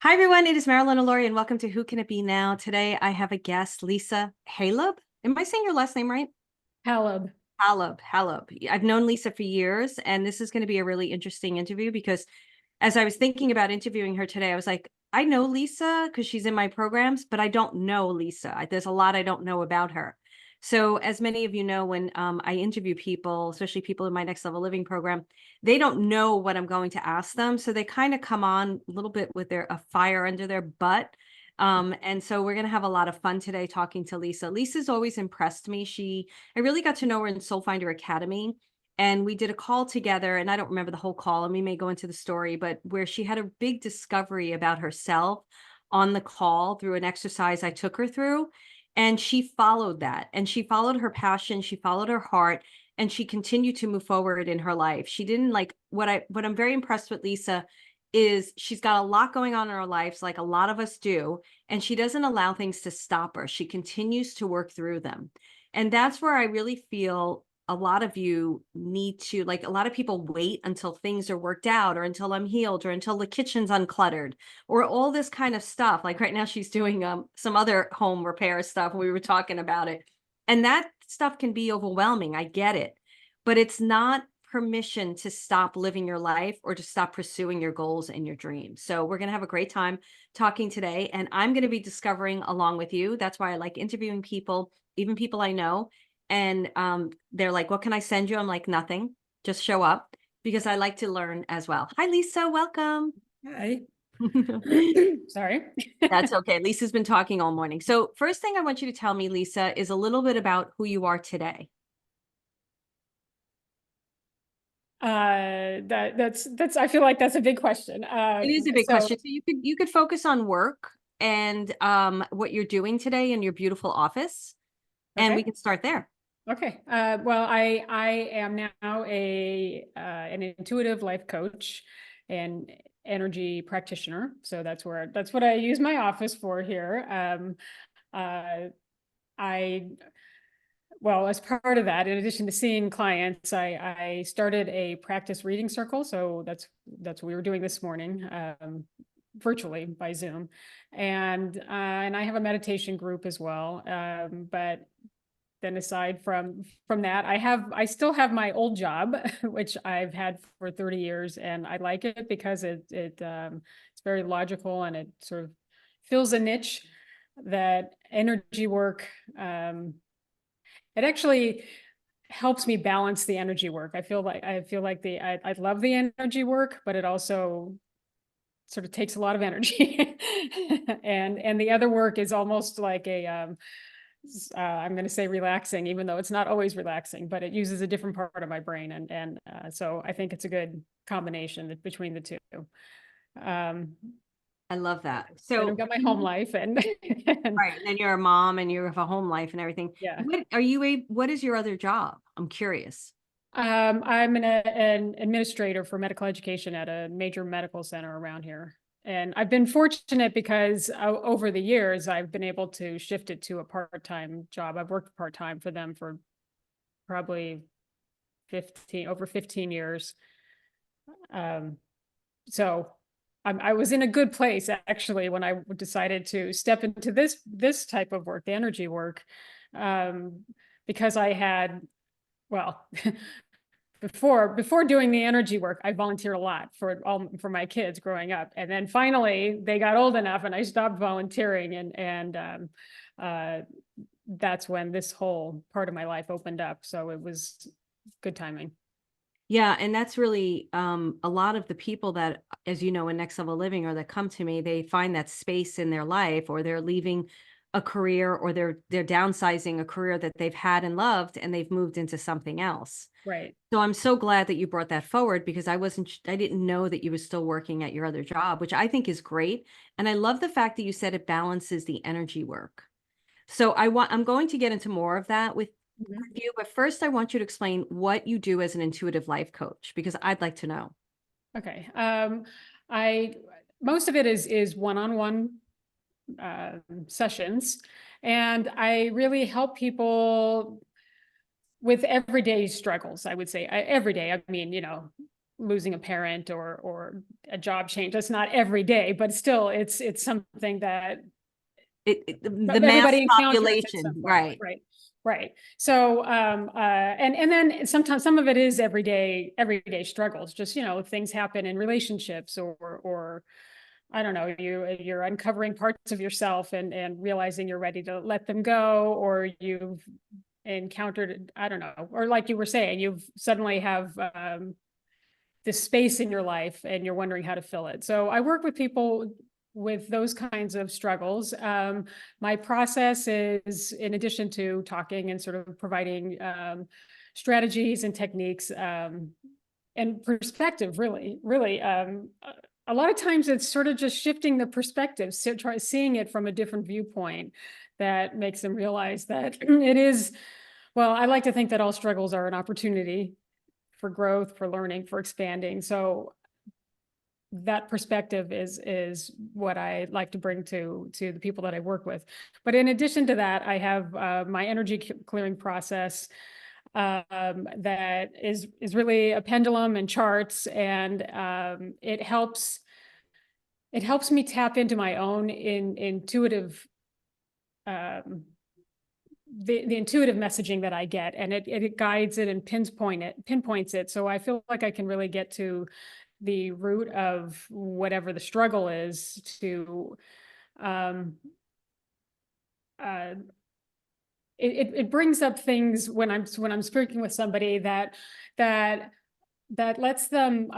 Hi, everyone. It is Marilyn Alori, and welcome to Who Can It Be Now? Today, I have a guest, Lisa Halub. Am I saying your last name right? Halub. Halub. I've known Lisa for years, and this is going to be a really interesting interview because as I was thinking about interviewing her today, I was like, I know Lisa because she's in my programs, but I don't know Lisa. There's a lot I don't know about her. So, as many of you know, when I interview people, especially people in my Next Level Living program, they don't know what I'm going to ask them. So they kind of come on a little bit with a fire under their butt. And so we're going to have a lot of fun today talking to Lisa. Lisa's always impressed me. I really got to know her in Soul Finder Academy. And we did a call together, and I don't remember the whole call, and we may go into the story, but where she had a big discovery about herself on the call through an exercise I took her through. And she followed that, and she followed her passion, she followed her heart, and she continued to move forward in her life. She didn't what I'm very impressed with Lisa is she's got a lot going on in her life, like a lot of us do, and she doesn't allow things to stop her. She continues to work through them. And that's where I really feel a lot of you need to, like, a lot of people wait until things are worked out or until I'm healed or until the kitchen's uncluttered or all this kind of stuff. Like right now she's doing some other home repair stuff. We were talking about it. And that stuff can be overwhelming. I get it. But it's not permission to stop living your life or to stop pursuing your goals and your dreams. So we're going to have a great time talking today. And I'm going to be discovering along with you. That's why I like interviewing people, even people I know. And they're like, what can I send you? I'm like, nothing, just show up because I like to learn as well. Hi, Lisa, welcome. Hi. Sorry. That's okay. Lisa's been talking all morning. So first thing I want you to tell me, Lisa, is a little bit about who you are today. That's I feel like that's a big question. It is a big So question. So you could focus on work and what you're doing today in your beautiful office, and we okay. can start there. Okay. Well, I am now an intuitive life coach and energy practitioner. So that's what I use my office for here. I Well, as part of that, in addition to seeing clients, I started a practice reading circle. So that's what we were doing this morning, virtually by Zoom, and I have a meditation group as well. But then aside from that, I still have my old job, which I've had for 30 years, and I like it because it's very logical and it sort of fills a niche that energy work. It actually helps me balance the energy work. I love the energy work, but it also sort of takes a lot of energy. And the other work is almost like I'm going to say relaxing, even though it's not always relaxing, but it uses a different part of my brain. So I think it's a good combination between the two. Um, I love that. then I've So got my home life and right, and then you're a mom and you have a home life and everything. yeah. What is your other job? I'm curious. I'm an administrator for medical education at a major medical center around here. And I've been fortunate because over the years, I've been able to shift it to a part-time job. I've worked part-time for them for probably over 15 years. Um, so I was in a good place actually when I decided to step into this type of work, the energy work, um, because I had, well, before doing the energy work, I volunteered a lot for my kids growing up, and then finally they got old enough, and I stopped volunteering, and that's when this whole part of my life opened up. So it was good timing. Yeah, and that's really a lot of the people that, as you know, in Next Level Living or that come to me, they find that space in their life, or they're leaving a career, or they're downsizing a career that they've had and loved, and they've moved into something else. Right. So I'm so glad that you brought that forward because I didn't know that you were still working at your other job, which I think is great. And I love the fact that you said it balances the energy work. So I'm going to get into more of that with Mhm. you, but first I want you to explain what you do as an intuitive life coach because I'd like to know. Okay. I Most of it is one-on-one sessions, and I really help people with everyday struggles. I would say every day. I mean, losing a parent or a job change. That's not every day, but still it's something that The mass everybody encounters at population, some point. right? Right. So, and then sometimes some of it is everyday struggles, just, things happen in relationships or I don't know, you're uncovering parts of yourself and realizing you're ready to let them go, or you've encountered, I don't know, or like you were saying, you've suddenly have, this space in your life and you're wondering how to fill it. So I work with people with those kinds of struggles. My process is, in addition to talking and sort of providing strategies and techniques and perspective, really. A lot of times it's sort of just shifting the perspective, so try seeing it from a different viewpoint that makes them realize that it is, well, I like to think that all struggles are an opportunity for growth, for learning, for expanding. So that perspective is what I like to bring to the people that I work with. But in addition to that, I have my energy clearing process that is really a pendulum and charts, and it helps me tap into my own intuitive the intuitive messaging that I get, and it guides it and pinpoints it. So I feel like I can really get to the root of whatever the struggle is to it brings up things when I'm speaking with somebody that lets them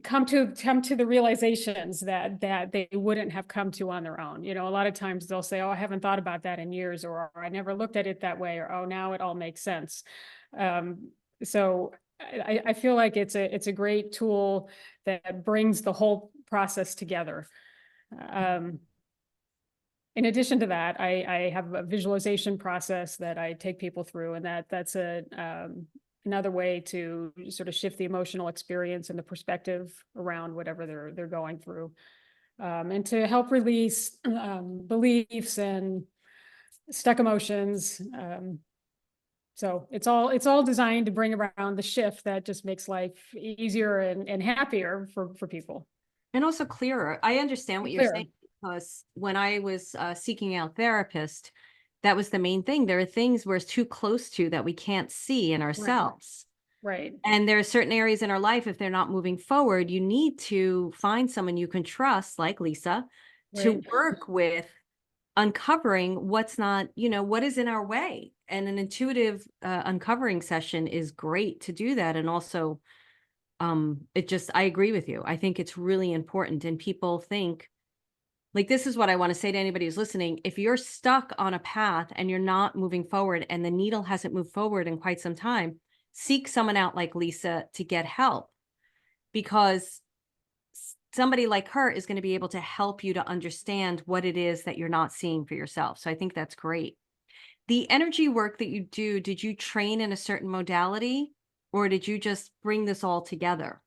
come to the realizations that they wouldn't have come to on their own. A lot of times they'll say, oh, I haven't thought about that in years, or I never looked at it that way, or oh, now it all makes sense. So I feel like it's a great tool that brings the whole process together. In addition to that, I have a visualization process that I take people through, and that's another way to sort of shift the emotional experience and the perspective around whatever they're going through, and to help release beliefs and stuck emotions. So it's all designed to bring around the shift that just makes life easier and happier for people. And also clearer. I understand what you're Clearer. saying, because when I was seeking out therapist, that was the main thing. There are things we're too close to that we can't see in ourselves. Right. And there are certain areas in our life, if they're not moving forward, you need to find someone you can trust, like Lisa, to Right. work with uncovering what's not, what is in our way. And an intuitive uncovering session is great to do that. And also, I agree with you. I think it's really important. And people think, like, this is what I want to say to anybody who's listening. If you're stuck on a path and you're not moving forward and the needle hasn't moved forward in quite some time, seek someone out like Lisa to get help, because somebody like her is going to be able to help you to understand what it is that you're not seeing for yourself. So I think that's great. The energy work that you do, did you train in a certain modality, or did you just bring this all together?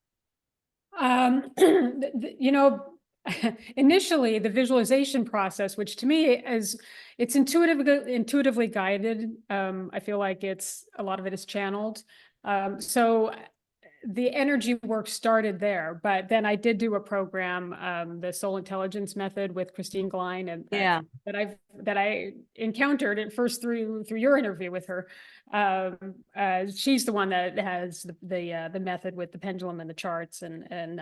Initially the visualization process, which to me is, it's intuitively guided. I feel like a lot of it is channeled. So the energy work started there, but then I did do a program, the Soul Intelligence Method with Christine Glein, and Yeah. that I encountered at first through your interview with her. She's the one that has the method with the pendulum and the charts, and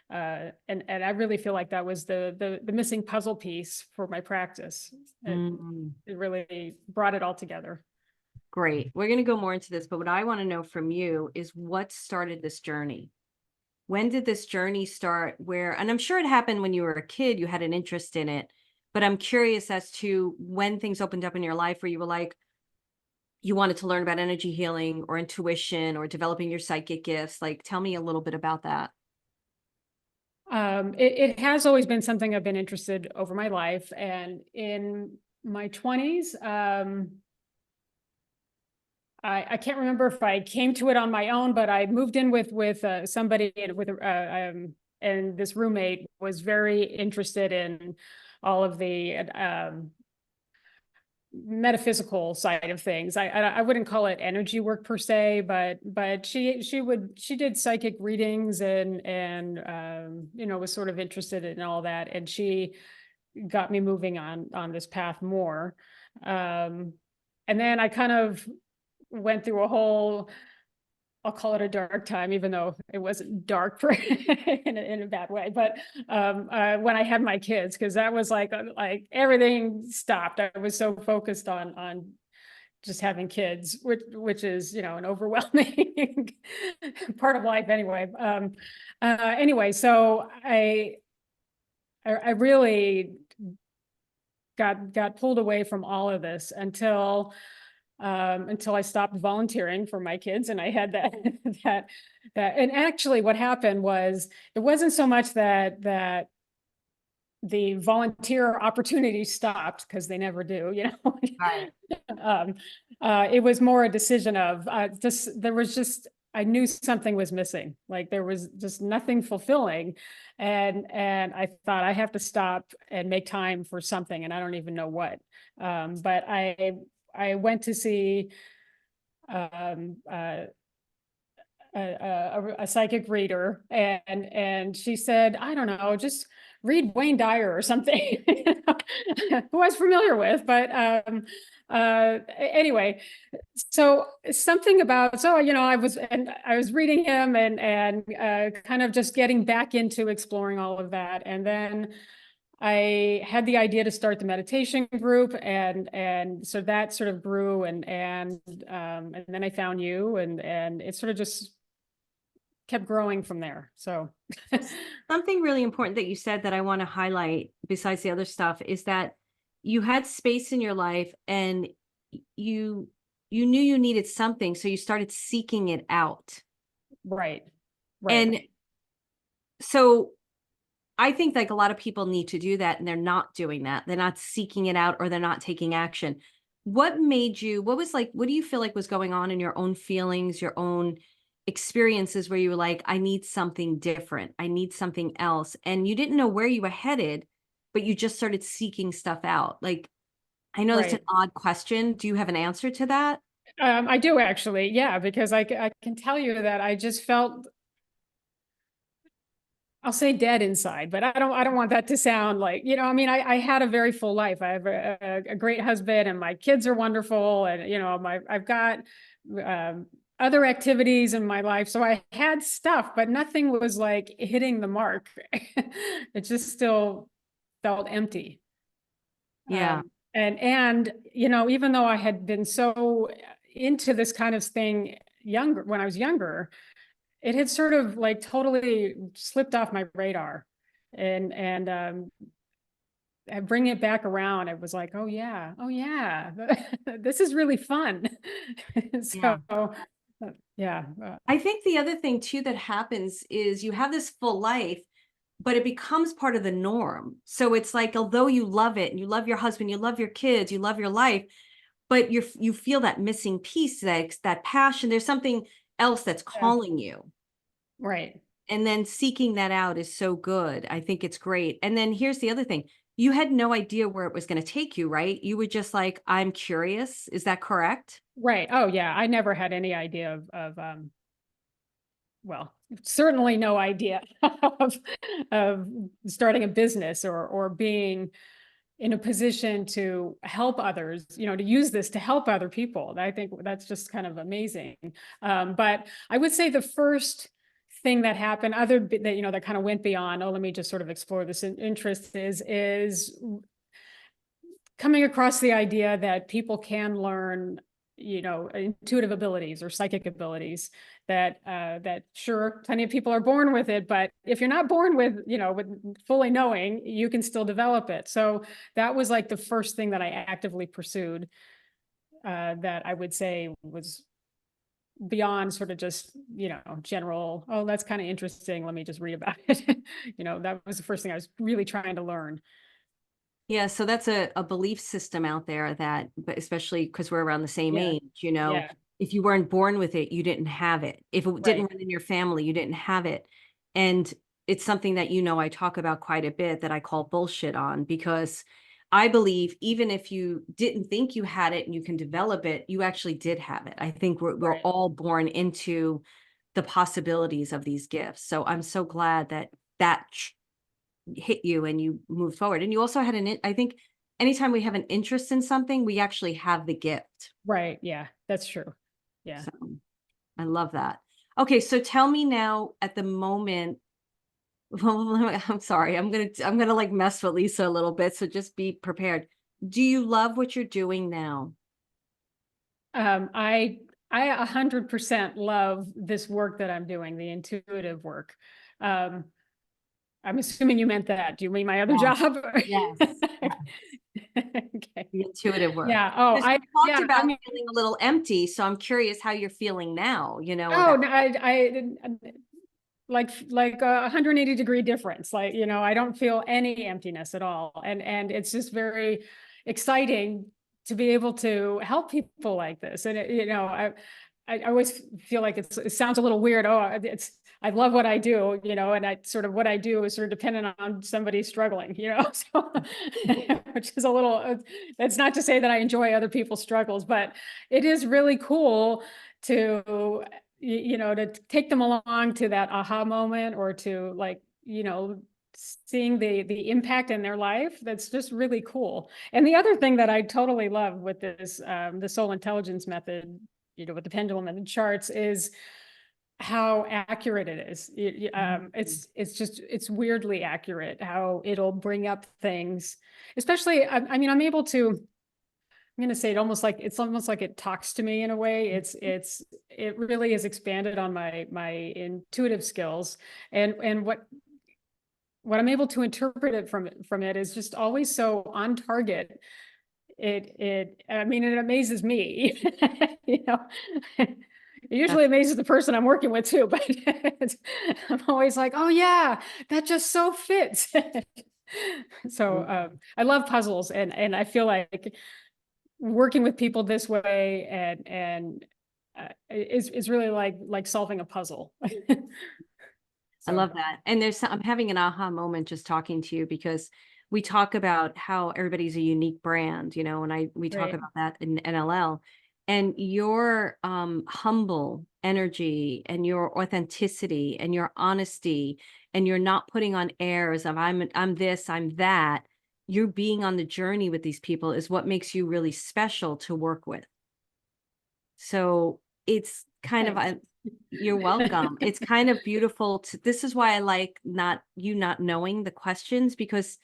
I really feel like that was the missing puzzle piece for my practice. It really brought it all together. Great. We're going to go more into this, but what I want to know from you is what started this journey? When did this journey start? And I'm sure it happened when you were a kid, you had an interest in it, but I'm curious as to when things opened up in your life where you were like, you wanted to learn about energy healing or intuition or developing your psychic gifts. Like, tell me a little bit about that. It has always been something I've been interested over my life, and in my 20s, I can't remember if I came to it on my own, but I moved in with somebody, and this roommate was very interested in all of the metaphysical side of things. I wouldn't call it energy work per se, but she did psychic readings and you know, was sort of interested in all that, and she got me moving on this path more. And then I kind of went through a whole, I'll call it a dark time, even though it wasn't dark for in a bad way. But when I had my kids, because that was like everything stopped. I was so focused on just having kids, which is, you know, an overwhelming part of life anyway. Anyway, so I really got pulled away from all of this until I stopped volunteering for my kids, and I had that and actually what happened was, it wasn't so much that the volunteer opportunities stopped, because they never do, you know. Right. It was more a decision of I knew something was missing, like there was just nothing fulfilling, and I thought, I have to stop and make time for something, and I don't even know what. But I went to see a psychic reader, and she said, I don't know, just read Wayne Dyer or something, who I was familiar with, but anyway, so something about, so, you know, I was reading him and kind of just getting back into exploring all of that, and then I had the idea to start the meditation group, and so that sort of grew, and then I found you, and it sort of just kept growing from there. So Something really important that you said that I want to highlight, besides the other stuff, is that you had space in your life, and you knew you needed something, so you started seeking it out. right. And so I think like a lot of people need to do that, and they're not doing that. They're not seeking it out, or they're not taking action. What do you feel like was going on in your own feelings, your own experiences, where you were like, I need something different. I need something else. And you didn't know where you were headed, but you just started seeking stuff out. Like, I know that's an Right. odd question. Do you have an answer to that? I do actually, yeah, because I can tell you that I just felt, I'll say dead inside, but I don't want that to sound like, you know, I mean, I had a very full life. I have a great husband, and my kids are wonderful. And, you know, I've got other activities in my life. So I had stuff, but nothing was like hitting the mark. It just still felt empty. Yeah. And, you know, even though I had been so into this kind of thing when I was younger, it had sort of like totally slipped off my radar, and I bring it back around. It was like, oh yeah, this is really fun. Yeah. So yeah. I think the other thing too that happens is you have this full life, but it becomes part of the norm. So it's like, although you love it and you love your husband, you love your kids, you love your life, but you feel that missing piece, that passion. There's something else that's Yeah, calling you. right. And then seeking that out is so good. I think it's great. And then here's the other thing. You had no idea where it was going to take you, right? You were just like, I'm curious. Is that correct? Right. Oh yeah. I never had any idea of well, certainly no idea of starting a business or being in a position to help others, you know, to use this to help other people. I think that's just kind of amazing. But I would say the first thing that happened, that, you know, that kind of went beyond, oh, let me just sort of explore this interest, is coming across the idea that people can learn, you know, intuitive abilities or psychic abilities, that sure, plenty of people are born with it, but if you're not born with, you know, with fully knowing, you can still develop it. So that was like the first thing that I actively pursued, that I would say was beyond sort of just, you know, general, oh, that's kind of interesting, let me just read about it. You know, that was the first thing I was really trying to learn. Yeah, so that's a belief system out there that, but especially because we're around the same Yeah. age, Yeah. if you weren't born with it, you didn't have it. If it didn't Right. run in your family, you didn't have it. And it's something that, I talk about quite a bit, that I call bullshit on, because I believe even if you didn't think you had it and you can develop it, you actually did have it. I think we're Right. all born into the possibilities of these gifts. So I'm so glad that that hit you and you moved forward. And you also had I think anytime we have an interest in something, we actually have the gift. Right. Yeah, that's true. Yeah. So I love that. Okay, so tell me now at the moment. Well, I'm sorry. I'm gonna like mess with Lisa a little bit, so just be prepared. Do you love what you're doing now? I 100% love this work that I'm doing, the intuitive work. Um, I'm assuming you meant that. Do you mean my other Yes. job? Yes. Yeah. Okay. The intuitive work. Yeah. Oh, Because you talked yeah, I about mean, feeling a little empty, so I'm curious how you're feeling now, oh, about. no, like a 180-degree difference. Like, I don't feel any emptiness at all. And it's just very exciting to be able to help people like this. And I always feel like it sounds a little weird. Oh, I love what I do, and I sort of what I do is sort of dependent on somebody struggling, so which is a little, that's not to say that I enjoy other people's struggles, but it is really cool to, to take them along to that aha moment, or to, like, seeing the impact in their life. That's just really cool. And the other thing that I totally love with this, the soul intelligence method, with the pendulum and the charts, is how accurate it is. It's weirdly accurate how it'll bring up things, especially, I mean, I'm going to say it's almost like it talks to me in a way. It really has expanded on my intuitive skills, and what I'm able to interpret it from it is just always so on target. I mean, it amazes me, you know. It usually That's amazes the person I'm working with too, but I'm always like, oh yeah, that just so fits. So I love puzzles, and I feel like working with people this way and is really like solving a puzzle. I So love that. And I'm having an aha moment just talking to you because we talk about how everybody's a unique brand, and we talk great. about that in NLL, and your humble energy and your authenticity and your honesty, and you're not putting on airs of I'm this, I'm that. You're being on the journey with these people is what makes you really special to work with. So it's kind of, Thanks. you're welcome. It's kind of beautiful this is why I like not knowing the questions, because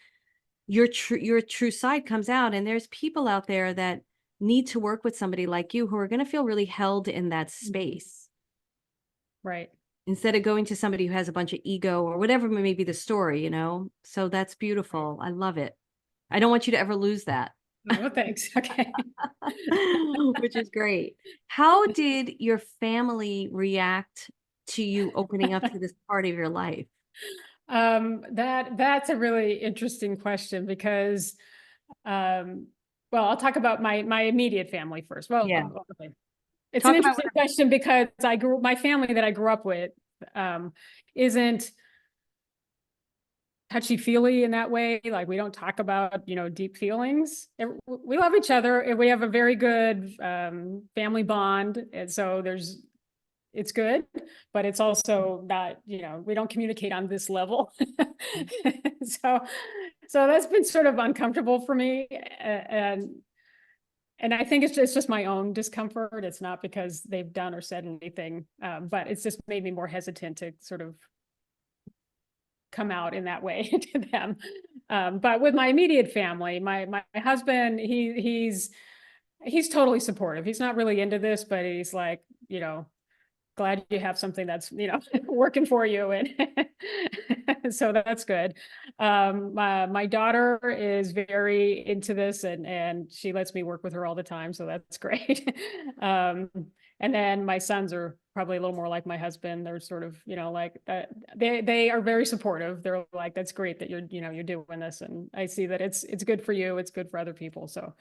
your true side comes out, and there's people out there that need to work with somebody like you who are going to feel really held in that Mhm. space Right. instead of going to somebody who has a bunch of ego or whatever may be the story. So that's Right. beautiful. I love it. I don't want you to ever lose that. Oh, thanks. Okay. Which is great. How did your family react to you opening up to this part of your life? That's a really interesting question because, um, well, I'll talk about my immediate family first. Well, Yeah. okay. It's an Talk about interesting question because my family that I grew up with, isn't touchy-feely in that way. Like, we don't talk about, deep feelings. We love each other, and we have a very good, family bond. And so it's good, but it's also not, we don't communicate on this level. So, so that's been sort of uncomfortable for me. And I think it's just my own discomfort. It's not because they've done or said anything, but it's just made me more hesitant to sort of come out in that way to them. But with my immediate family, my husband, he's totally supportive. He's not really into this, but he's like, glad you have something that's, working for you. And so that's good. My daughter is very into this, and she lets me work with her all the time. So that's great. um, and then my sons are probably a little more like my husband. They're sort of, like they are very supportive. They're like, that's great that you're doing this. And I see that it's good for you. It's good for other people. So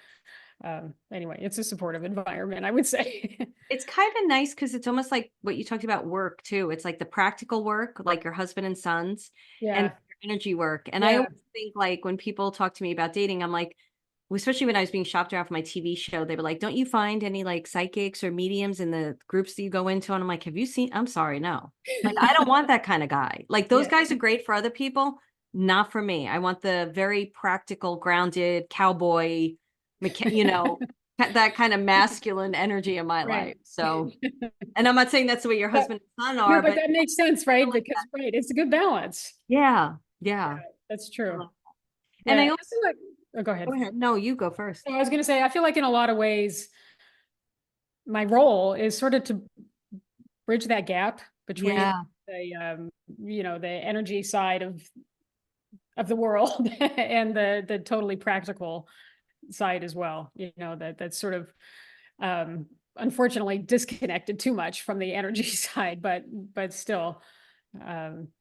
anyway, it's a supportive environment, I would say. It's kind of nice because it's almost like what you talked about work too. It's like the practical work, like your husband and sons, and Yeah. your energy work. And I Yeah. always think like when people talk to me about dating, I'm like, especially when I was being shopped around for my TV show, they were like, "Don't you find any like psychics or mediums in the groups that you go into?" And I'm like, "Have you seen?" I'm sorry, no. Like, I don't want that kind of guy. Like, those Yeah. guys are great for other people, not for me. I want the very practical, grounded cowboy, that kind of masculine energy in my life. Right. So, and I'm not saying that's the way your But husband and son no, are, but but that makes sense, I right? like Because, that. right, it's a good balance. Yeah, Yeah, yeah. that's I true. like- And Yeah, I I also, feel like, oh, go go ahead. ahead. No, you go first. So I was going to say, I feel like in a lot of ways, my role is sort of to bridge that gap between Yeah. the energy side of the world and the totally practical side as well. That's sort of unfortunately disconnected too much from the energy side, but still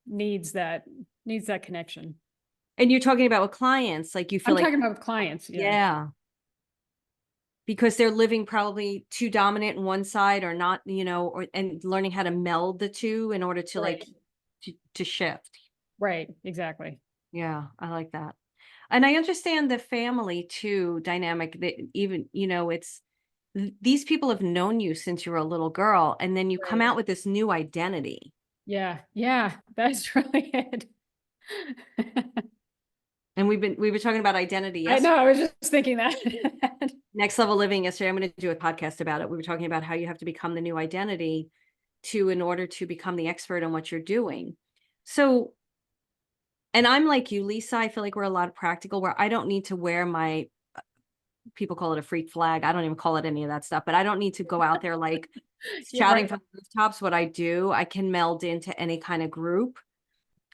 needs that connection. And you're talking about with clients, like you feel I'm like, talking about with clients. Yeah. yeah, because they're living probably too dominant in one side or not, and learning how to meld the two in order to like Right. to shift. Right. Exactly. Yeah, I like that. And I understand the family too dynamic that even, these people have known you since you were a little girl, and then you come Right. out with this new identity. Yeah. Yeah. That's really it. And we were talking about identity I know. yesterday. I was just thinking that. Next Level Living yesterday. I'm going to do a podcast about it. We were talking about how you have to become the new identity in order to become the expert on what you're doing. So, and I'm like you, Lisa, I feel like we're a lot of practical where I don't need to wear my, people call it a freak flag. I don't even call it any of that stuff, but I don't need to go out there like Yeah. shouting Right. from the rooftops what I do. I can meld into any kind of group.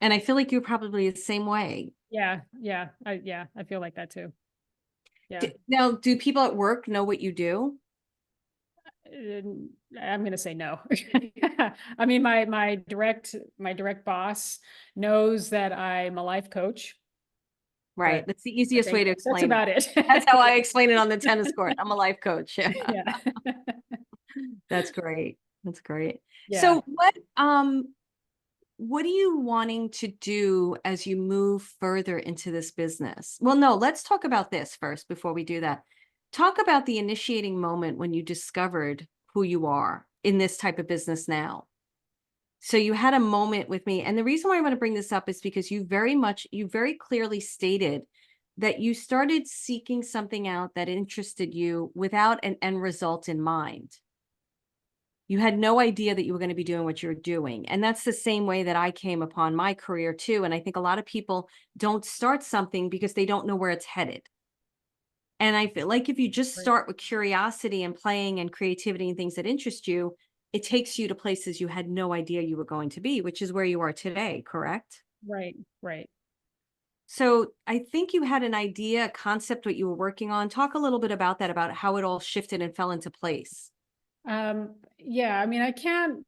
And I feel like you're probably the same way. Yeah. Yeah. I feel like that too. Yeah. Now, do people at work know what you do? I'm going to say no. I mean, my direct boss knows that I'm a life coach, Right. but That's the I easiest way think to that's explain it. about it. That's how I explain it on the tennis court. I'm a life coach. Yeah. Yeah. That's great. That's great. Yeah. So what are you wanting to do as you move further into this business? Well, no, let's talk about this first before we do that. Talk about the initiating moment when you discovered who you are in this type of business now. So you had a moment with me. And the reason why I want to bring this up is because you very clearly stated that you started seeking something out that interested you without an end result in mind. You had no idea that you were going to be doing what you're doing. And that's the same way that I came upon my career too. And I think a lot of people don't start something because they don't know where it's headed. And I feel like if you just Right. start with curiosity and playing and creativity and things that interest you, it takes you to places you had no idea you were going to be, which is where you are today, correct? Right. Right. So I think you had an idea, a concept, what you were working on. Talk a little bit about that, about how it all shifted and fell into place. Yeah. I mean, I can't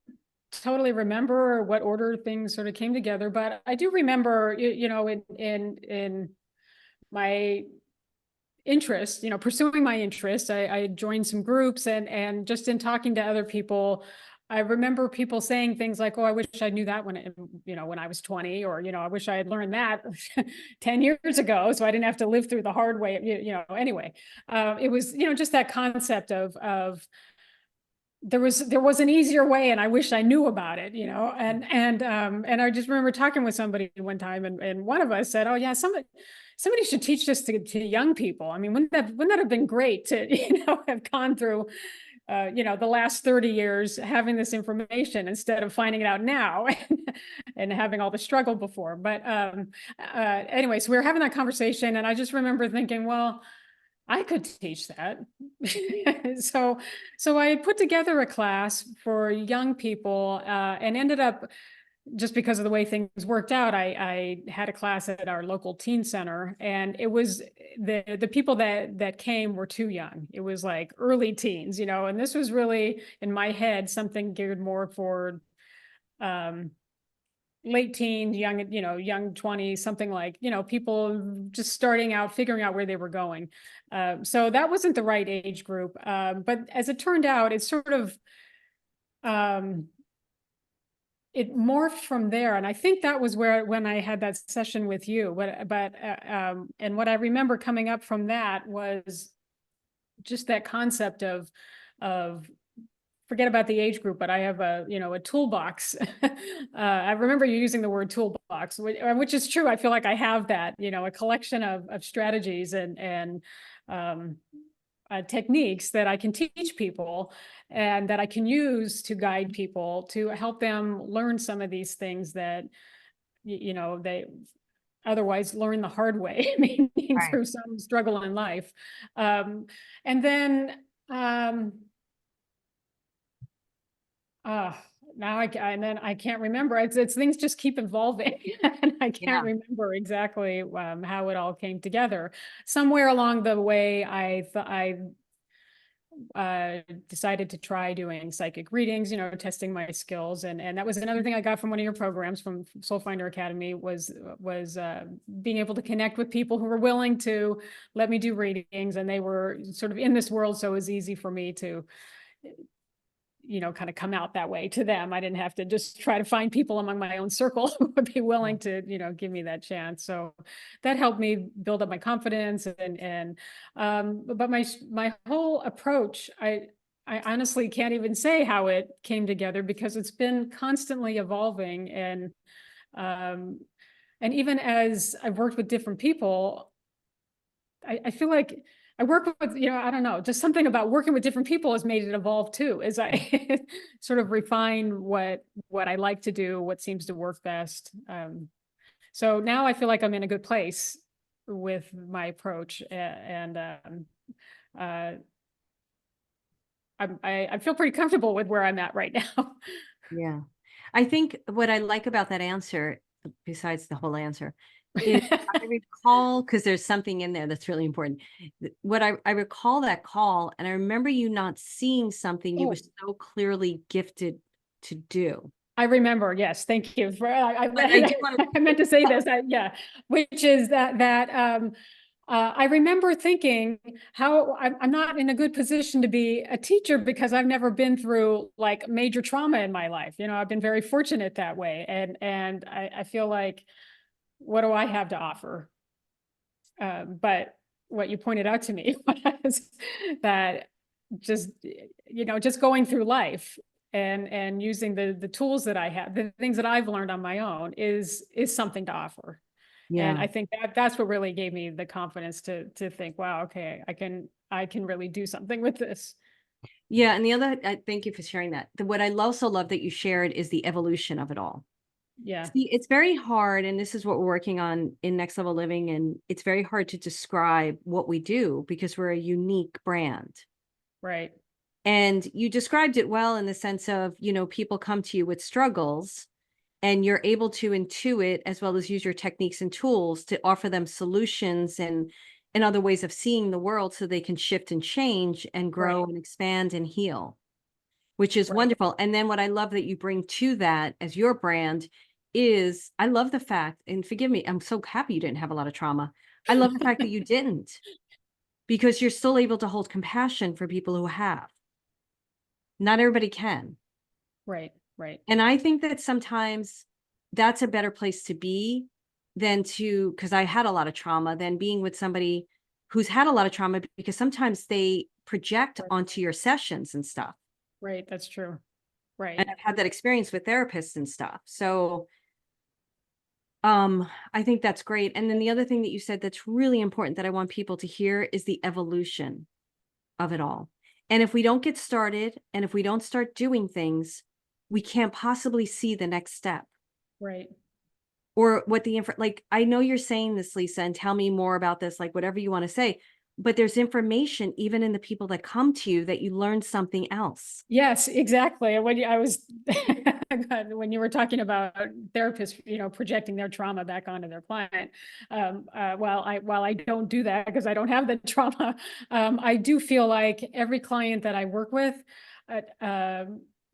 totally remember what order things sort of came together, but I do remember, in my interest, pursuing my interest, I joined some groups and just in talking to other people, I remember people saying things like, "Oh, I wish I knew that when I was 20, or, I wish I had learned that 10 years ago, so I didn't have to live through the hard way." Anyway, it was, just that concept of there was an easier way and I wish I knew about it, and I just remember talking with somebody one time and one of us said, "Oh yeah, somebody should teach this to young people. I mean, wouldn't that have been great to, have gone through, the last 30 years having this information instead of finding it out now and having all the struggle before." But anyway, so we were having that conversation and I just remember thinking, well, I could teach that. So I put together a class for young people, and ended up, just because of the way things worked out, I had a class at our local teen center, and it was the people that came were too young. It was like early teens, and this was really in my head something geared more for um, late teens, young 20s, something like, people just starting out, figuring out where they were going. So that wasn't the right age group. But as it turned out, it sort of, um, it morphed from there. And I think that was when I had that session with you, and what I remember coming up from that was just that concept of forget about the age group, but I have a toolbox. I remember you using the word toolbox, which is true. I feel like I have that, a collection of strategies and techniques that I can teach people and that I can use to guide people to help them learn some of these things that, they otherwise learn the hard way, meaning Right. through some struggle in life. And then, uh, and then I can't remember. It's things just keep evolving, and I Yeah. can't remember exactly how it all came together. Somewhere along the way, I decided to try doing psychic readings, testing my skills, and that was another thing I got from one of your programs from Soul Finder Academy was being able to connect with people who were willing to let me do readings, and they were sort of in this world, so it was easy for me to kind of come out that way to them. I didn't have to just try to find people among my own circle who would be willing to, give me that chance. So that helped me build up my confidence but my whole approach, I honestly can't even say how it came together because it's been constantly evolving. And even as I've worked with different people, I feel like I work with, I don't know, just something about working with different people has made it evolve too, as I sort of refine what I like to do, what seems to work best. So now I feel like I'm in a good place with my approach, and I feel pretty comfortable with where I'm at right now. Yeah. I think what I like about that answer, besides the whole answer, is I recall, because there's something in there that's really important. What I recall that call, and I remember you not seeing something you were Oh, so clearly gifted to do. I remember. Yes, thank you for. But I do want I meant to say this. Yeah, which is that I remember thinking how I'm not in a good position to be a teacher because I've never been through like major trauma in my life. I've been very fortunate that way, and I feel like, what do I have to offer? But what you pointed out to me was that just just going through life and using the tools that I have, the things that I've learned on my own is something to offer. And yeah. I think that's what really gave me the confidence to think, wow, okay, I can really do something with this. Yeah. And the other, thank you for sharing that. What I also love that you shared is the evolution of it all. Yeah, See, it's very hard, and this is what we're working on in Next Level Living, and it's very hard to describe what we do because we're a unique brand. right, And you described it well in the sense of, people come to you with struggles and you're able to intuit as well as use your techniques and tools to offer them solutions and other ways of seeing the world so they can shift and change and grow right, and expand and heal, which is right. wonderful. And then what I love that you bring to that as your brand is I love the fact, and forgive me, I'm so happy you didn't have a lot of trauma. I love the fact that you didn't, because you're still able to hold compassion for people who have. Not everybody can. Right, right, And I think that sometimes that's a better place to be than to, because I had a lot of trauma, than being with somebody who's had a lot of trauma, because sometimes they project right, onto your sessions and stuff. right. That's true. Right, And I've had that experience with therapists and stuff. So I think that's great. And then the other thing that you said that's really important that I want people to hear is the evolution of it all. And if we don't get started and if we don't start doing things, we can't possibly see the next step right. or what the like I know you're saying this, Lisa, and tell me more about this, like whatever you want to say, but there's information even in the people that come to you that you learned something else. Yes, exactly. And I was when you were talking about therapists, projecting their trauma back onto their client. While I don't do that because I don't have the trauma, I do feel like every client that I work with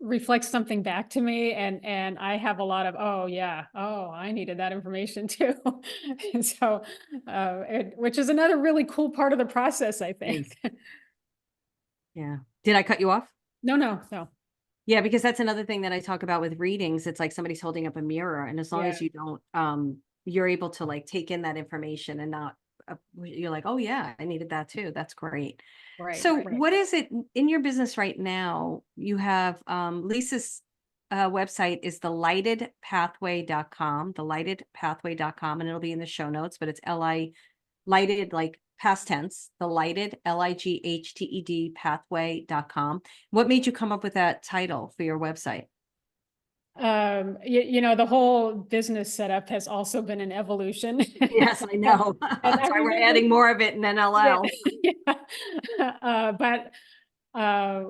reflects something back to me, and I have a lot of, oh yeah, oh, I needed that information too. And so, which is another really cool part of the process, I Yes. think. Yeah. Did I cut you off? No, no, no. Yeah, because that's another thing that I talk about with readings. It's like somebody's holding up a mirror, and as long Yeah, as you don't, you're able to like take in that information and not, you're like, oh yeah, I needed that too. That's great. right, So right. what is it in your business right now? You have Lisa's website is thelightedpathway.com, thelightedpathway.com, and it'll be in the show notes, but it's lighted, like past tense, the lighted, Lighthed pathway.com. What made you come up with that title for your website? You know, the whole business setup has also been an evolution. Yes, I know. And I That's why we're remember, adding more of it in yeah, NLL. yeah. But uh,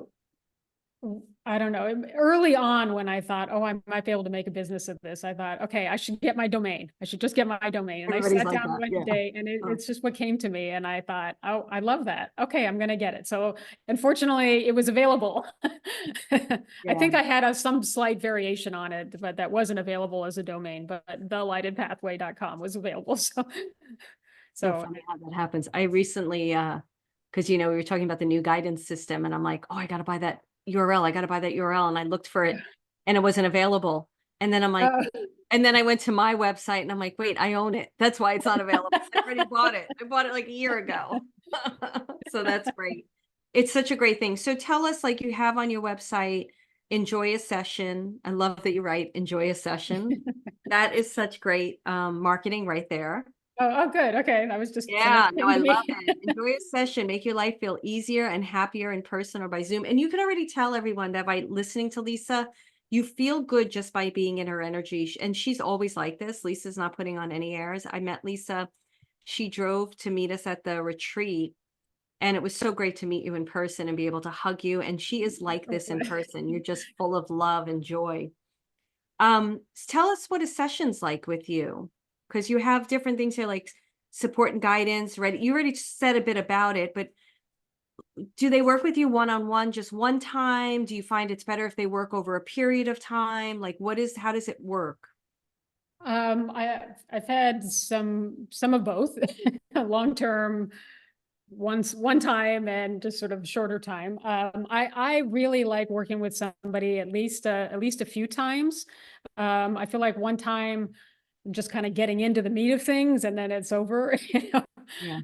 I don't know. Early on, when I thought, oh, I might be able to make a business of this, I thought, okay, I should get my domain. I should just get my domain. And I Everybody's sat like down that. one Yeah. day, and Huh. it's just what came to me. And I thought, oh, I love that. Okay, I'm going to get it. So unfortunately, it was available. I Yeah. think I had some slight variation on it, but that wasn't available as a domain. But thelightedpathway.com was available. So So funny how that happens. I recently, because we were talking about the new guidance system, and I'm like, oh, I gotta buy that URL. I gotta buy that URL. And I looked for it and it wasn't available. And then I'm like, uh, and then I went to my website and I'm like, wait, I own it. That's why it's not available. I already bought it. I bought it like a year ago. So that's great. It's such a great thing. So tell us, like you have on your website, enjoy a session. I love that you write enjoy a session. That is such great marketing right there. oh, good. Okay, that was just someone Yeah, no, came I to love me. it. Enjoy a session, make your life feel easier and happier in person or by Zoom. And you can already tell everyone that by listening to Lisa, you feel good just by being in her energy. And she's always like this. Lisa's not putting on any airs. I met Lisa. She drove to meet us at the retreat. And it was so great to meet you in person and be able to hug you. And she is like Oh, this in good. person. You're just full of love and joy. Tell us what a session's like with you, because you have different things here, like support and guidance, right? You already said a bit about it, but do they work with you one-on-one just one time? Do you find it's better if they work over a period of time? Like how does it work? I've had some of both, long term, one time, and just sort of shorter time. I really like working with somebody at least a few times. I feel like one time I'm just kind of getting into the meat of things, and then it's over. You know? Yeah.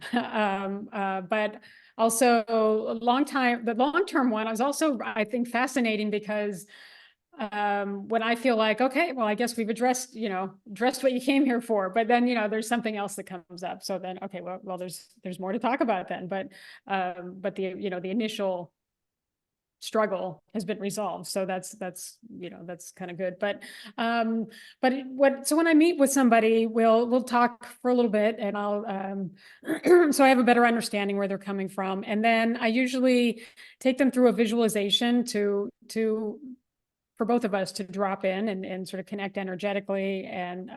But also the long term one is also, I think, fascinating because when I feel like, okay, well, I guess we've addressed what you came here for, but then, there's something else that comes up. So then, okay, well, there's more to talk about then, but the initial struggle has been resolved. So that's kind of good. So when I meet with somebody, we'll talk for a little bit, and I'll, so I have a better understanding where they're coming from. And then I usually take them through a visualization for both of us to drop in and sort of connect energetically. And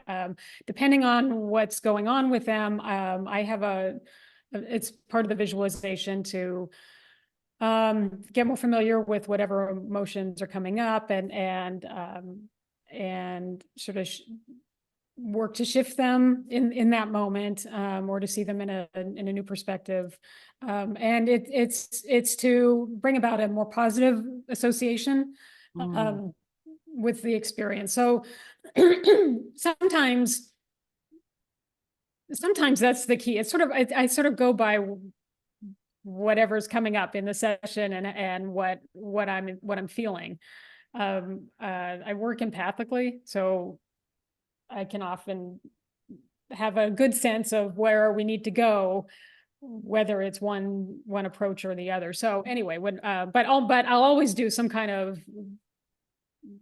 depending on what's going on with them, I have it's part of the visualization to get more familiar with whatever emotions are coming up, and sort of work to shift them in that moment, or to see them in a new perspective. And it's to bring about a more positive association Mm, um, with the experience. So sometimes that's the key. It's sort of, I sort of go by whatever's coming up in the session, and what I'm feeling. I work empathically, so I can often have a good sense of where we need to go, whether it's one approach or the other. So anyway, but I'll always do some kind of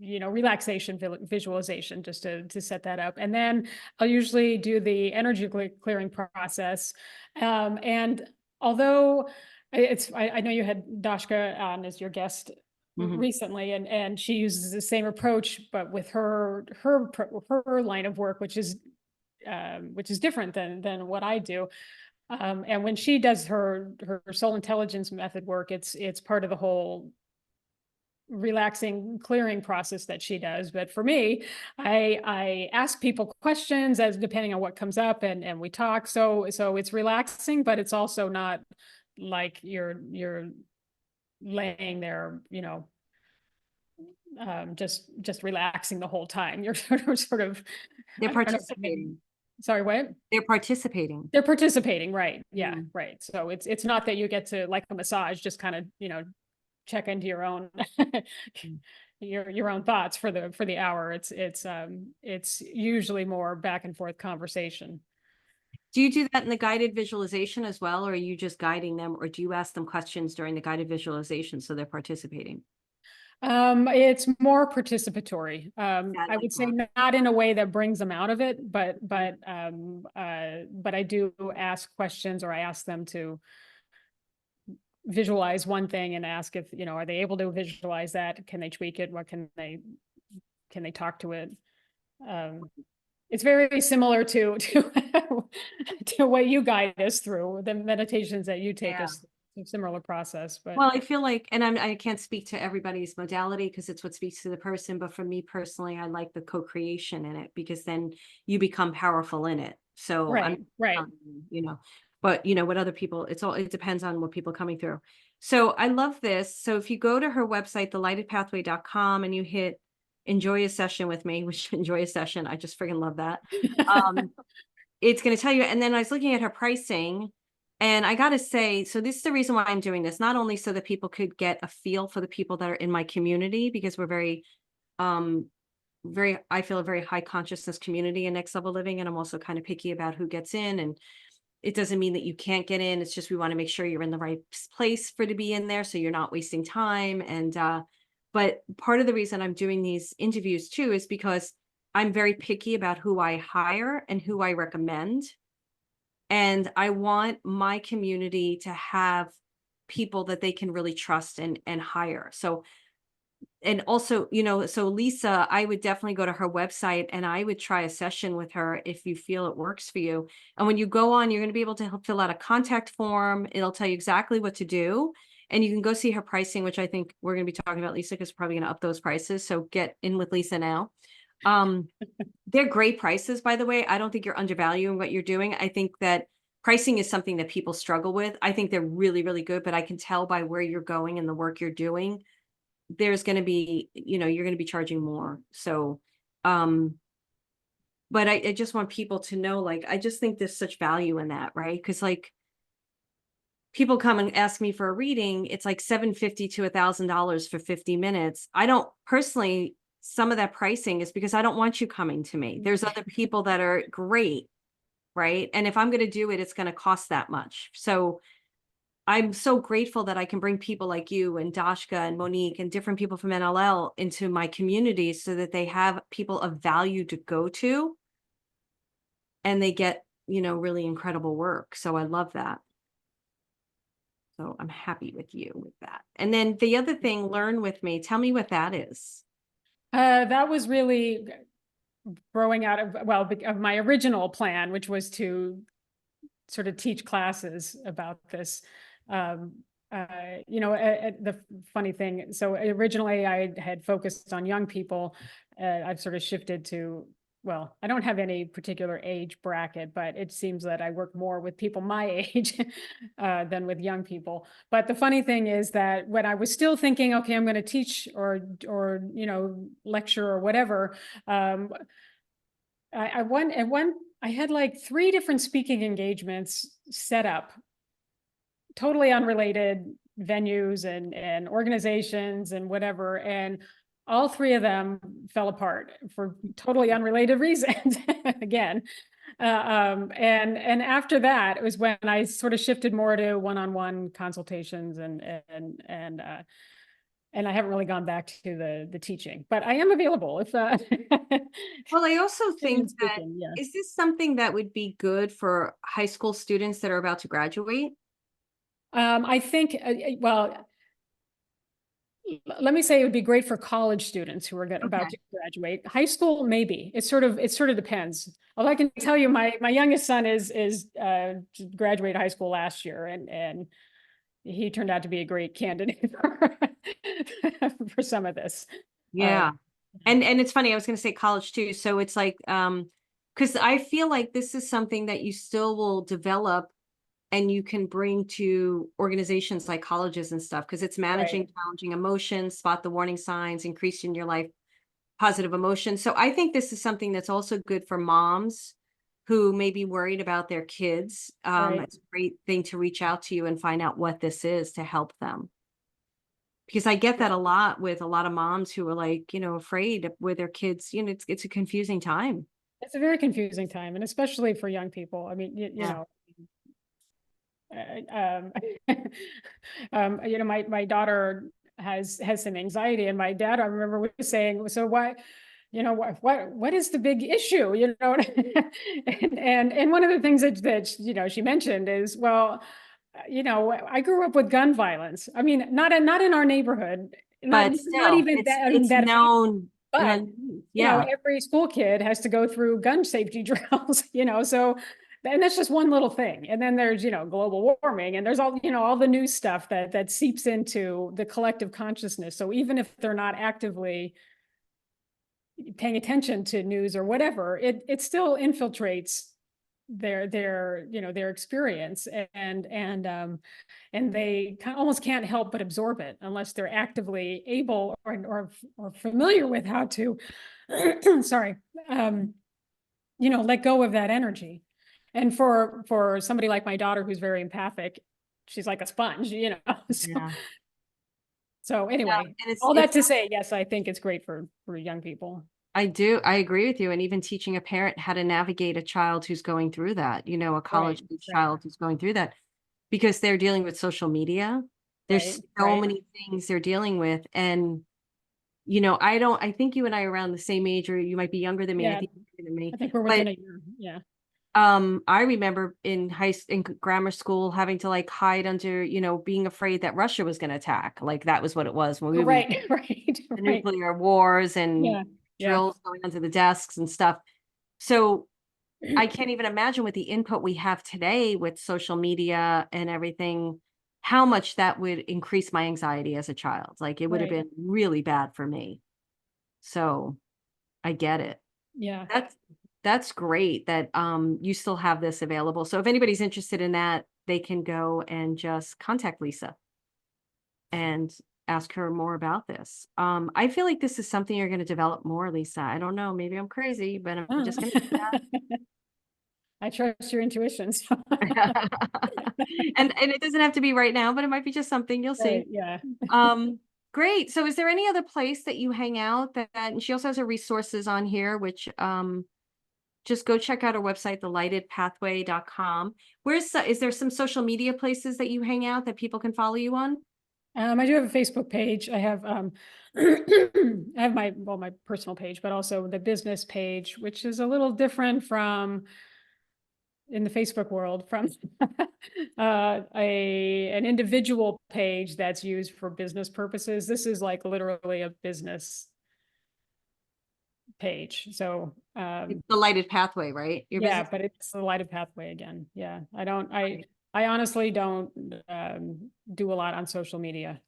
relaxation visualization just to set that up. And then I'll usually do the energy clearing process. And although I know you had Dashka on as your guest mhm. recently, and she uses the same approach, but with her line of work, which is different than what I do. And when she does her soul intelligence method work, it's part of the whole relaxing clearing process that she does. But for me, I ask people questions as depending on what comes up, and we talk. So it's relaxing, but it's also not like you're laying there, just relaxing the whole time. You're sort of, They're I don't know, participating. sorry, what? They're participating. They're participating, right? Yeah, Yeah. right. So it's not that you get to, like a massage, just kind of, check into your own Mm. your own thoughts for the hour. It's usually more back and forth conversation. Do you do that in the guided visualization as well, or are you just guiding them, or do you ask them questions during the guided visualization so they're participating? It's more participatory. Yeah, I I like would say that. not in a way that brings them out of it, but I do ask questions, or I ask them to visualize one thing and ask if, are they able to visualize that? Can they tweak it? What can they talk to it? It's very similar to to what you guide us through, the meditations that you take Yeah. us through, similar process, but Well, I feel like, and I can't speak to everybody's modality because it's what speaks to the person, but for me personally, I like the co-creation in it because then you become powerful in it. So I'm, right. um, you know, but what other people, it depends on what people are coming through. So I love this. So if you go to her website, thelightedpathway.com, and you hit enjoy a session with me, which enjoy a session, I just freaking love that. Um, it's going to tell you. And then I was looking at her pricing, and I got to say, so this is the reason why I'm doing this, not only so that people could get a feel for the people that are in my community, because we're um, I feel a very high consciousness community in Next Level Living. And I'm also kind of picky about who gets in. And it doesn't mean that you can't get in. It's just, we want to make sure you're in the right place for to be in there. So you're not wasting time. And, but part of the reason I'm doing these interviews too, is because I'm very picky about who I hire and who I recommend. And I want my community to have people that they can really trust and hire. So, and also, so Lisa, I would definitely go to her website and I would try a session with her if you feel it works for you. And when you go on, you're going to be able to fill out a contact form. It'll tell you exactly what to do. And you can go see her pricing, which I think we're going to be talking about, Lisa, because we're probably going to up those prices. So get in with Lisa now. They're great prices, by the way. I don't think you're undervaluing what you're doing. I think that pricing is something that people struggle with. I think they're really, really good, but I can tell by where you're going and the work you're doing, there's going to be, you're going to be charging more. So, but I just want people to know, like, I just think there's such value in that, right? Because like people come and ask me for a reading, it's like $750 to $1,000 for 50 minutes. I don't personally, some of that pricing is because I don't want you coming to me. There's other people that are great, right? And if I'm going to do it, it's going to cost that much. So I'm so grateful that I can bring people like you and Dashka and Monique and different people from NLL into my community so that they have people of value to go to and they get, really incredible work. So I love that. So I'm happy with you with that. And then the other thing, learn with me. Tell me what that is. That was really growing out of my original plan, which was to sort of teach classes about this. The funny thing, so originally I had focused on young people. I've sort of shifted to, well, I don't have any particular age bracket, but it seems that I work more with people my age than with young people. But the funny thing is that when I was still thinking, okay, I'm going to teach or lecture or whatever, I had like 3 different speaking engagements set up, totally unrelated venues and organizations and whatever. And all 3 of them fell apart for totally unrelated reasons again. And after that, it was when I sort of shifted more to one-on-one consultations and I haven't really gone back to the teaching, but I am available if Well, I also think that, speaking, yeah. is this something that would be good for high school students that are about to graduate? I think, well, let me say it would be great for college students who are about Okay. to graduate. High school, maybe. It sort of depends. Although I can tell you, my youngest son is graduated high school last year, and he turned out to be a great candidate for some of this. Yeah. And it's funny, I was going to say college too. So it's like, because I feel like this is something that you still will develop and you can bring to organizations like colleges and stuff, because it's managing Right. challenging emotions, spot the warning signs, increase in your life positive emotions. So I think this is something that's also good for moms who may be worried about their kids. Right. It's a great thing to reach out to you and find out what this is to help them. Because I get that a lot with a lot of moms who are like, afraid with their kids. It's a confusing time. It's a very confusing time, and especially for young people. I mean, you Yeah. know, um, my daughter has some anxiety, and my dad, I remember, was saying, so why, what is the big issue, and one of the things that she mentioned is, well, I grew up with gun violence. I mean, not in our neighborhood, But not still, even it's that, it's that amazing, known and but then yeah. every school kid has to go through gun safety drills, so, and that's just one little thing. And then there's, global warming, and there's all the new stuff that seeps into the collective consciousness. So even if they're not actively paying attention to news or whatever, it still infiltrates their experience, and they almost can't help but absorb it unless they're actively able or familiar with how to sorry, let go of that energy. And for somebody like my daughter, who's very empathic, she's like a sponge, so, Yeah. anyway, And it's all it's that to say, yes, I think it's great for young people. I do. I agree with you. And even teaching a parent how to navigate a child who's going through that, a Right, college age right, child who's going through that, because they're dealing with social media. right, There's so right. many things they're dealing with. And, I think you and I are around the same age, or you might be younger than me. I Yeah, think you're younger than I me. think we're But within a year. Yeah. I remember in grammar school having to like hide under, being afraid that Russia was going to attack. Like that was what it was when Oh, we were right, right, the right. nuclear wars and Yeah, yeah. drills going onto the desks and stuff. So I can't even imagine with the input we have today with social media and everything, how much that would increase my anxiety as a child. Like it would have Right. been really bad for me. So I get it. Yeah. That's great that you still have this available. So if anybody's interested in that, they can go and just contact Lisa and ask her more about this. I feel like this is something you're going to develop more, Lisa. I don't know, maybe I'm crazy, but I'm Oh. just going I trust your intuition. to and it doesn't have to be right now, but it might be just something you'll Right. see. Yeah. Um great. So is there any other place that you hang out and she also has her resources on here, which just go check out our website, thelightedpathway.com. Is there some social media places that you hang out that people can follow you on? I do have a Facebook page. I have I have my personal page, but also the business page, which is a little different from in the Facebook world from an individual page that's used for business purposes. This is like literally a business page. So It's the lighted pathway, right? Your yeah, business. but it's the lighted pathway again. Yeah. Right. I honestly don't do a lot on social media.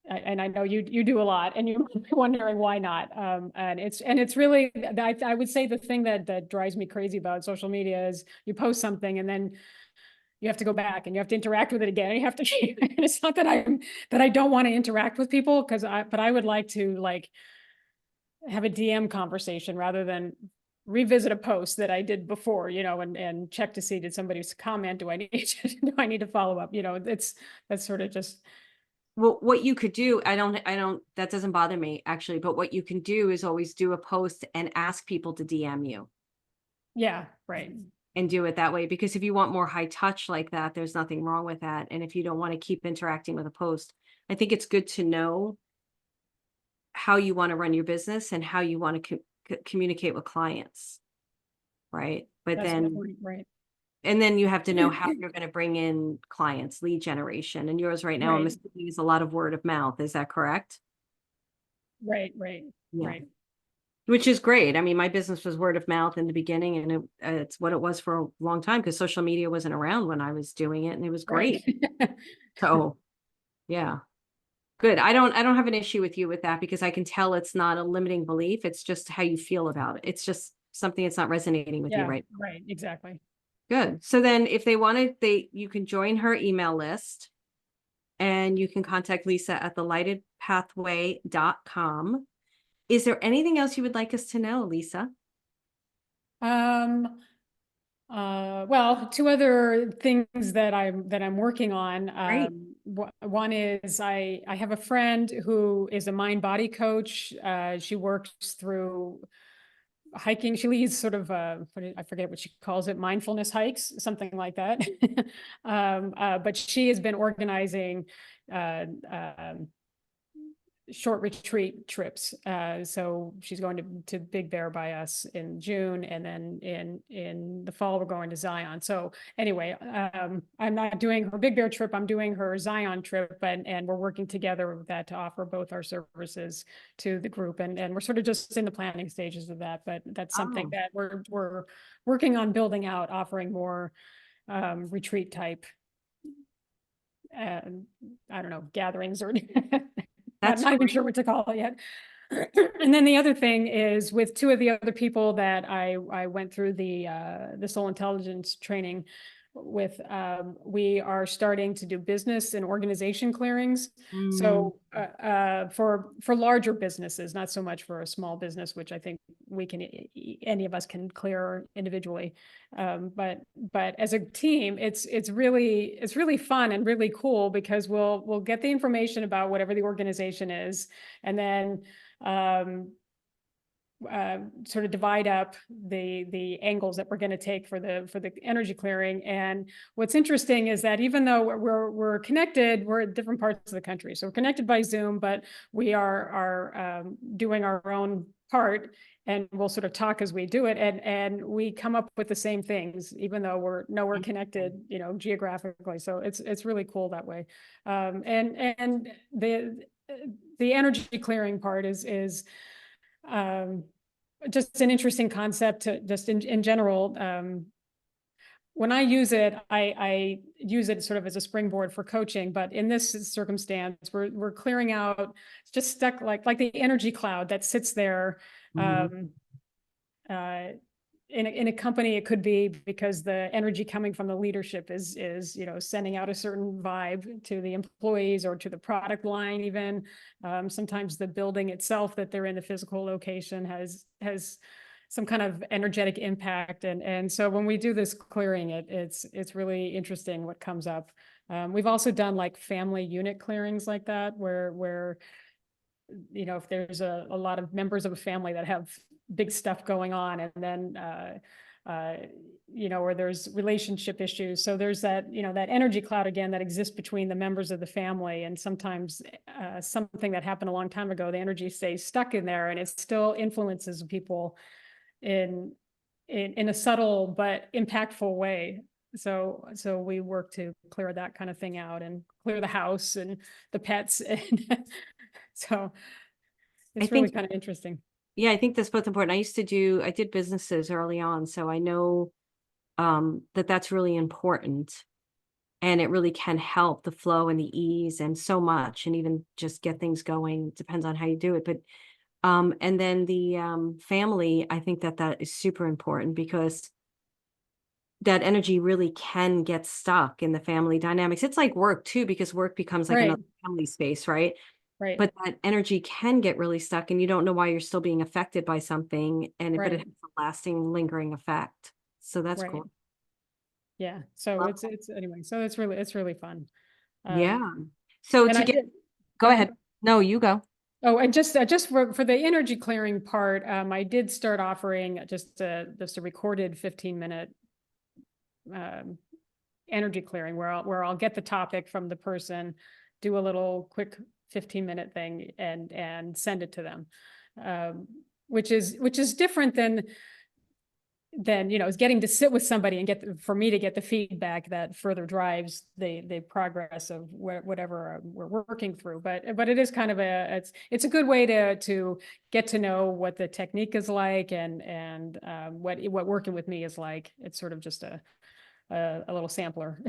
And I know you do a lot, and you're wondering why not. And it's really, I would say the thing that drives me crazy about social media is you post something and then you have to go back and you have to interact with it again. And you have to, and it's not that I don't want to interact with people, but I would like to like have a DM conversation rather than revisit a post that I did before, and check to see, did somebody comment? Do I need do I need to follow up? That's sort of just, Well, what you could do, that doesn't bother me actually, but what you can do is always do a post and ask people to DM you yeah, right. and do it that way. Because if you want more high touch like that, there's nothing wrong with that. And if you don't want to keep interacting with a post, I think it's good to know how you want to run your business and how you want to communicate with clients. Right. But That's my then, point, right. and then you have to know how you're going to bring in clients, lead generation. And yours right now, I'm Right, assuming is a lot of word of mouth. Is that correct? right, right, Yeah. right, Which is great. I mean, my business was word of mouth in the beginning, and it's what it was for a long time because social media wasn't around when I was doing it, and it was right. great. So, yeah, good. I don't have an issue with you with that because I can tell it's not a limiting belief. It's just how you feel about it. It's just something that's not resonating with you Yeah, right right, exactly. Good. So then if they wanted, you can join her email list and you can contact Lisa at thelightedpathway.com. Is there anything else you would like us to know, Lisa? Um, well, two other things that I'm working on. Great. One is I have a friend who is a mind body coach. She works through hiking. She leads sort of I forget what she calls it, mindfulness hikes, something like that. But she has been organizing um short retreat trips. So she's going to Big Bear by us in June, and then in the fall we're going to Zion. So anyway, I'm not doing her Big Bear trip. I'm doing her Zion trip, and we're working together with that to offer both our services to the group, and we're sort of just in the planning stages of that. But that's something Oh, that we're working on building out, offering more retreat type. I don't know, gatherings or that's not even great. sure what to call it yet. And then the other thing is with two of the other people that I went through the soul intelligence training with, we are starting to do business and organization clearings. Mm, So for larger businesses, not so much for a small business, which I think we can, any of us can clear individually. But as a team, it's really fun and really cool because we'll get the information about whatever the organization is, and then sort of divide up the angles that we're going to take for the energy clearing. And what's interesting is that even though we're connected, we're at different parts of the country, so we're connected by Zoom, but we are doing our own part, and we'll sort of talk as we do it, and we come up with the same things even though we're nowhere connected, geographically. So it's really cool that way. And the energy clearing part is just an interesting concept to just in general. When I use it, I use it sort of as a springboard for coaching. But in this circumstance, we're clearing out, it's just stuck like the energy cloud that sits there. mhm. In a company, it could be because the energy coming from the leadership is sending out a certain vibe to the employees or to the product line. Even sometimes the building itself that they're in, the physical location, has some kind of energetic impact. And so when we do this clearing, it's really interesting what comes up. We've also done like family unit clearings like that, where if there's a lot of members of a family that have big stuff going on, and then or there's relationship issues, so there's that that energy cloud again that exists between the members of the family. And sometimes something that happened a long time ago, the energy stays stuck in there, and it still influences people in a subtle but impactful way. So we work to clear that kind of thing out, and clear the house and the pets. And so I it's really think, kind of interesting. yeah, I think that's both important. I did businesses early on, so I know that's really important, and it really can help the flow and the ease and so much, and even just get things going. It depends on how you do it. But and then the family, I think that is super important because that energy really can get stuck in the family dynamics. It's like work too, because work becomes like Right, another family space, right? right, But that energy can get really stuck and you don't know why you're still being affected by something, but it right, has a lasting, lingering effect. So that's right. cool. Yeah. So Love it's anyway. So it's really fun. Yeah. Um, So and to I get, did. go Go ahead. ahead. No, you go. Oh, and just for the energy clearing part, I did start offering just a recorded 15-minute um, energy clearing where I'll get the topic from the person, do a little quick 15-minute thing, and send it to them, which is different than is getting to sit with somebody and for me to get the feedback that further drives the progress of whatever we're working through. But it is kind of it's a good way to get to know what the technique is like, and what working with me is like. It's sort of just a little sampler.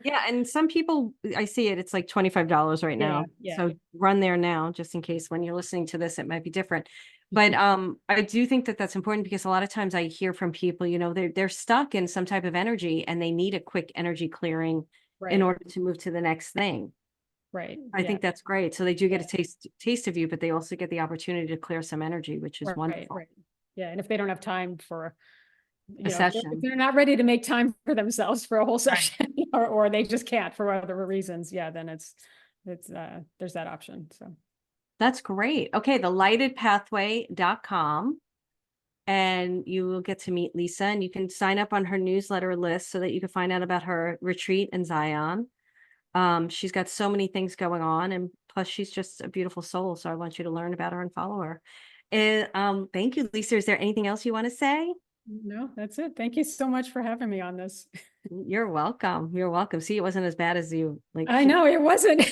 Yeah. And some people, I see it, it's like $25 right Yeah, now. yeah. So run there now, just in case when you're listening to this, it might be different. But I do think that that's important because a lot of times I hear from people, they're stuck in some type of energy and they need a quick energy clearing in Right, order to move to the next thing. right, I yeah, think that's great. So they do get yeah, a taste of you, but they also get the opportunity to clear some energy, which is right, wonderful. right. Yeah, and if they don't have time for, A if session. they're not ready to make time for themselves for a whole Right. session, or they just can't for whatever reasons, yeah, then there's that option, so. That's great. Okay, thelightedpathway.com. And you will get to meet Lisa, and you can sign up on her newsletter list so that you can find out about her retreat in Zion. She's got so many things going on, and plus she's just a beautiful soul. So I want you to learn about her and follow her. And thank you, Lisa. Is there anything else you want to say? No, that's it. Thank you so much for having me on this. You're welcome. You're welcome. See, it wasn't as bad as you like. I know it wasn't.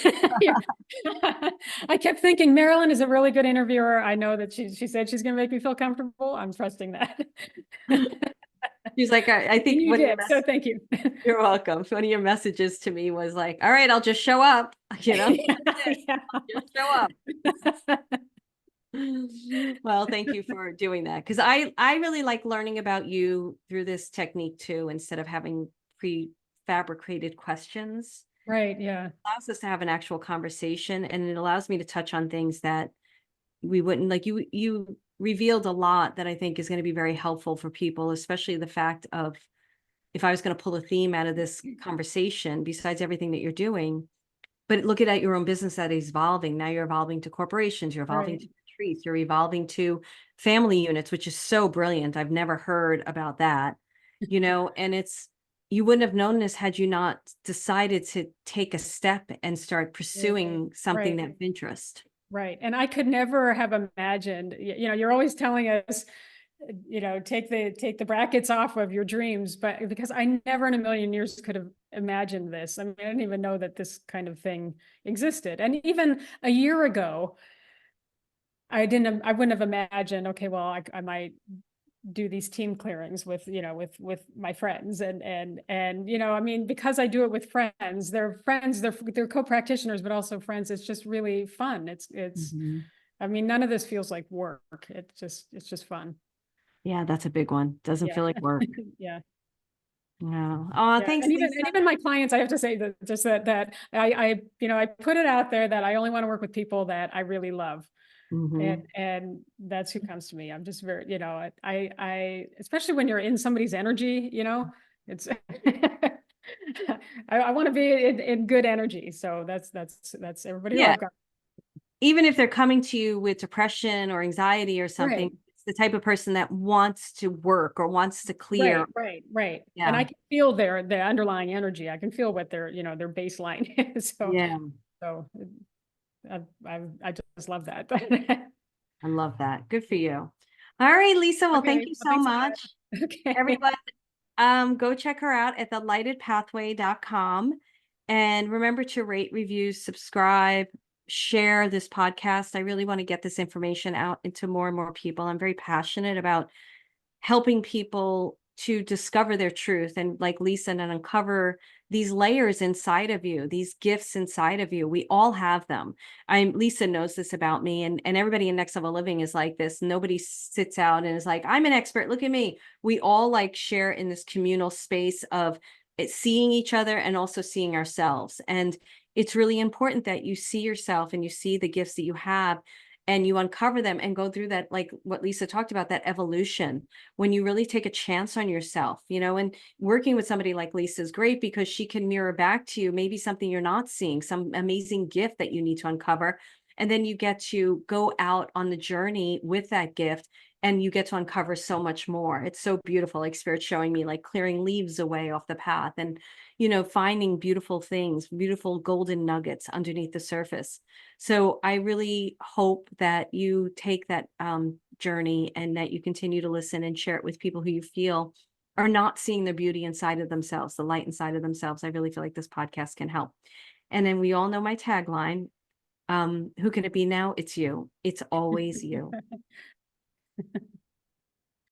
I kept thinking Marilyn is a really good interviewer. I know that she said she's going to make me feel comfortable. I'm trusting that. She's like, I And think you one of your did. So thank you. you're welcome. One of your messages to me was like, all right, I'll just show up, That's it. Yeah. Just show up. Well, thank you for doing that because I really like learning about you through this technique too, instead of having prefabricated questions. Right. Yeah. Allows us to have an actual conversation, and it allows me to touch on things that we wouldn't like. You revealed a lot that I think is going to be very helpful for people, especially the fact of if I was going to pull a theme out of this conversation, besides everything that you're doing, but look at your own business that is evolving. Now you're evolving to corporations, you're evolving Right. to retreats, you're evolving to family units, which is so brilliant. I've never heard about that, and you wouldn't have known this had you not decided to take a step and start pursuing something Right. that's of interest. Right. And I could never have imagined, you're always telling us, take the brackets off of your dreams, but because I never in a million years could have imagined this. I mean, I didn't even know that this kind of thing existed. And even a year ago, I wouldn't have imagined, okay, well, I might do these team clearings with, with my friends and, I mean, because I do it with friends, they're co-practitioners, but also friends. It's just really fun. Mhm. I mean, none of this feels like work. It's just fun. Yeah, that's a big one. Doesn't Yeah. feel like work. Yeah. No. Oh, Yeah. thanks, And Lisa. even my clients, I have to say that just that I put it out there that I only want to work with people that I really love. Mhm. And that's who comes to me. I'm just very, I especially when you're in somebody's energy, it's I want to be in good energy. So that's everybody who Yeah. I've got. Even if they're coming to you with depression or anxiety or something, Right. it's the type of person that wants to work or wants to clear. Right. And Yeah. I can feel the underlying energy. I can feel what their baseline is. Yeah. So I just love that. I love that. Good for you. All right, Lisa. Well, thank Okay. you Well, so thanks a lot. much. Okay. Everyone, go check her out at thelightedpathway.com. And remember to rate, review, subscribe, share this podcast. I really want to get this information out into more and more people. I'm very passionate about helping people to discover their truth and like Lisa and uncover these layers inside of you, these gifts inside of you. We all have them. Lisa knows this about me, and everybody in Next Level Living is like this. Nobody sits out and is like, I'm an expert. Look at me. We all like share in this communal space of seeing each other and also seeing ourselves. And it's really important that you see yourself and you see the gifts that you have and you uncover them and go through that, like what Lisa talked about, that evolution when you really take a chance on yourself, and working with somebody like Lisa is great because she can mirror back to you maybe something you're not seeing, some amazing gift that you need to uncover. And then you get to go out on the journey with that gift and you get to uncover so much more. It's so beautiful, like Spirit showing me, like clearing leaves away off the path and, finding beautiful things, beautiful golden nuggets underneath the surface. So I really hope that you take that journey and that you continue to listen and share it with people who you feel are not seeing the beauty inside of themselves, the light inside of themselves. I really feel like this podcast can help. And then we all know my tagline. Who can it be now? It's you. It's always you.